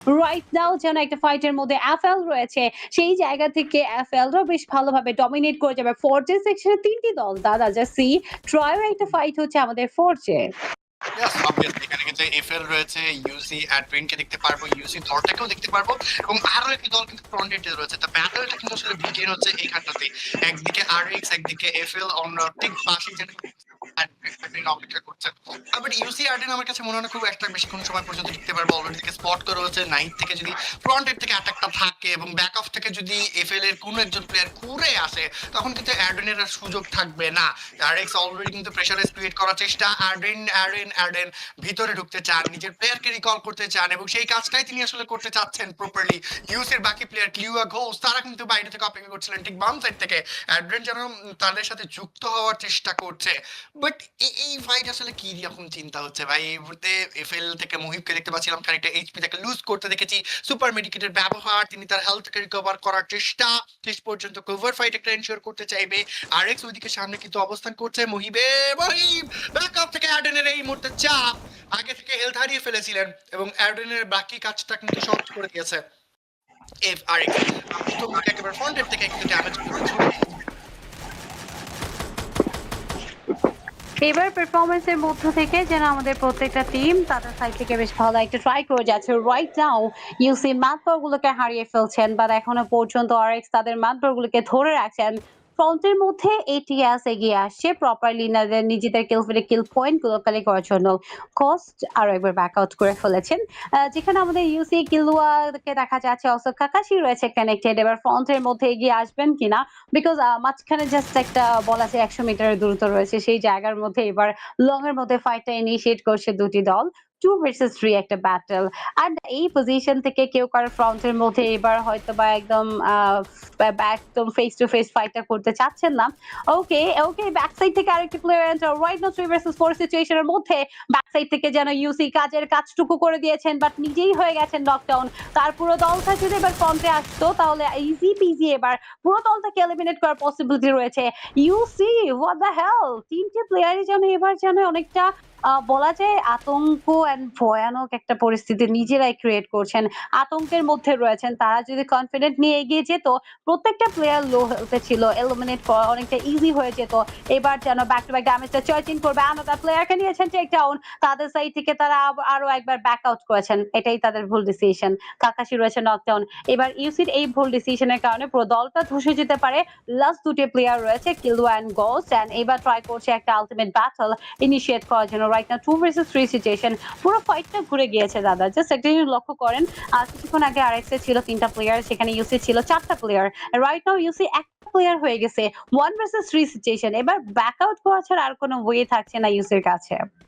Right now যেন একটা ফাইটের মধ্যে এফএল রয়েছে। সেই জায়গা থেকে এফএলরাও বেশ ভালোভাবে ডমিনেট করে যাবে। ফোর্জে সেকশনে ৩ টি দল দাদা জাসি ট্রয়ের একটা ফাইট হচ্ছে আমাদের ফোর্জে। ইয়েস, অবভিয়াসলি এখানে কিন্তু এফএল রয়েছে, ইউসি অ্যাডভেনকে দেখতে পারবো, ইউসি থরটাকেও দেখতে পারবো এবং আরো একটি দল কিন্তু ফ্রন্টেডে রয়েছে। তো ব্যাটলটা কিন্তু আসলে বিগিন হচ্ছে এইখানটাতে। একদিকে আরএক্স, একদিকে এফএল, অন্য ঠিক পাশেই যেন অপেক্ষা করছেন। বাট ইউসি আর্ডেন আমার কাছে মনে হয় না খুব একটা বেশিক্ষণ সময় পর্যন্ত টিকতে পারবো। অলরেডি থেকে স্পট করে রয়েছে, নাইট থেকে যদি ফ্রন্টের থেকে অ্যাটাকটা থাকে এবং ব্যাক অফ থেকে যদি এফএল এর কোনো একজন প্লেয়ার ঘুরে আসে, তখন কিন্তু অ্যাডেনের আর সুযোগ থাকবে না। আরএক্স অলরেডি কিন্তু প্রেসারাইজ ক্রিয়েট করার চেষ্টা। অ্যাডেন ভিতরে ঢুকতে চান, নিজের প্লেয়ারকে রিকল করতে চান এবং সেই কাজটাই তিনি আসলে করতে চাচ্ছেন প্রপারলি। ইউসির বাকি প্লেয়ার কিউয়া ঘোষ তারা কিন্তু বাইরে থেকে অপেক্ষা করছিলেন ঠিক বাম সাইড থেকে। অ্যাড্রেন যেন তাদের সাথে যুক্ত হওয়ার চেষ্টা করছে। বাট এই ফাইট আসলে কি রকম চিন্তা হচ্ছে ভাই? এই মুহূর্তে এফএল থেকে মুহিবকে দেখতে পাচ্ছিলাম খানিকটা এইচপি তাকে লুজ করতে দেখেছি। সুপার মেডিকেটের ব্যবহার, তিনি তার হেলথকে রিকভার করার চেষ্টা, শেষ পর্যন্ত কভার ফাইট একটা এনশিওর করতে চাইবে। আরএক্স ওইদিকে সামনে কিন্তু অবস্থান করছে। মহিব ব্যাকআপ থেকে অ্যাডেনের এই মুহূর্তে চাপ, আগে থেকে হেলথ হারিয়ে ফেলেছিলেন এবং অ্যাডেনের বাকি কাজটা কিন্তু সহজ করে দিয়েছে এফ আরএক্স। প্রথম দিকে একেবারে ফ্রন্টের থেকে কিন্তু ড্যামেজ করে ছুড়ে দিয়েছে। এবার পারফরম্যান্স এর মধ্য থেকে যেন আমাদের প্রত্যেকটা টিম তাদের সাইড থেকে বেশ ভালো একটা ট্রাই করে যাচ্ছে। রাইট নাও ইউসি ম্যাথগুলোকে হারিয়ে ফেলছেন, বাট এখনো পর্যন্ত আরএক্স তাদের ম্যাথগুলোকে ধরে রাখছেন। ফ্রন্টের মধ্যে এটিএস এগিয়ে আসছে প্রপারলি নিজেদের কিল পয়েন্ট গুলো কালেক্ট করার জন্য। কস্ট আরো একবার ব্যাক আউট করে ফেলেছেন। যেখানে আমাদের ইউসি কিলুয়াকে দেখা যাচ্ছে, অলসো কাকাশি রয়েছে কানেক্টেড। এবার ফ্রন্টের মধ্যে এগিয়ে আসবেন কিনা, বিকজ মাঝখানে জাস্ট একটা বলা যায় 100 মিটারের দূরত্ব রয়েছে, সেই জায়গার মধ্যে এবার লং এর মধ্যে ফাইটটা ইনিশিয়েট করছে দুটি দল। 2 ভার্সেস 3 একটা ব্যাটল। আর এই পজিশন থেকে কেউ কারো ফ্রন্টের মধ্যে এবার হয়তো বা একদম একদম ফেস টু ফেস ফাইটটা করতে চাচ্ছেন না। ওকে ব্যাক সাইড থেকে আরেকটি player enter. Right now 3 versus 4 সিচুয়েশনের মধ্যে ব্যাক সাইড থেকে যেন ইউসি কাজের কাজটুকু করে দিয়েছেন, বাট নিজেই হয়ে গেছেন নকডাউন। তার পুরো দলটা যদি এবার ফ্রন্টে আসতো তাহলে ইজি পিজি এবার পুরো দলটাকে এলিমিনেট করার পসিবিলিটি রয়েছে। ইউসি হোয়াট দ্য হেল, তিনটে প্লেয়ারই যেন এবার যেন অনেকটা বলা যায় আতঙ্ক এন্ড ভয়ানক একটা পরিস্থিতি নিজেরাই ক্রিয়েট করছেন। আতঙ্কের মধ্যে রয়েছেন। তারা যদি কনফিডেন্ট নিয়ে এগিয়ে যেত, প্রত্যেকটা প্লেয়ার লো হেলথে ছিল, এলিমিনেট করা অনেকটা ইজি হয়ে যেত। এবার যেন ব্যাক টু ব্যাক ড্যামেজটা চয়েচিং করবে। আনাদার প্লেয়ারকে নিয়েছেন টেকডাউন। তাদের সাইড থেকে তারা আরো একবার ব্যাক আউট করেছেন। এটাই তাদের ভুল ডিসিশন। কাকাশি রয়েছে নকডাউন। এবার ইউসির এই ভুল ডিসিশনের কারণে পুরো দলটা ধসে যেতে পারে। লাস্ট দুটি প্লেয়ার রয়েছে কিলুয়া এন্ড গোস্ট, এন্ড এবার ট্রাই করছে একটা আলটিমেট ব্যাটল ইনিশিয়েট করার জন্য। Right now 2 versus 3 situation. পুরো ফাইটটা ঘুরে গিয়েছে দাদা। জাস্ট একটা জিনিস লক্ষ্য করেন, কিছুক্ষণ আগে আরএক্স এর ছিল 3টা প্লেয়ার, সেখানে ইউসি ছিল 4টা প্লেয়ার। রাইট নাও ইউসি একটা প্লেয়ার হয়ে গেছে। 1 ভার্সেস 3 সিচুয়েশন। এবার ব্যাক আউট করা ছাড়া আর কোনো ওয়ে থাকছে না ইউসির কাছে।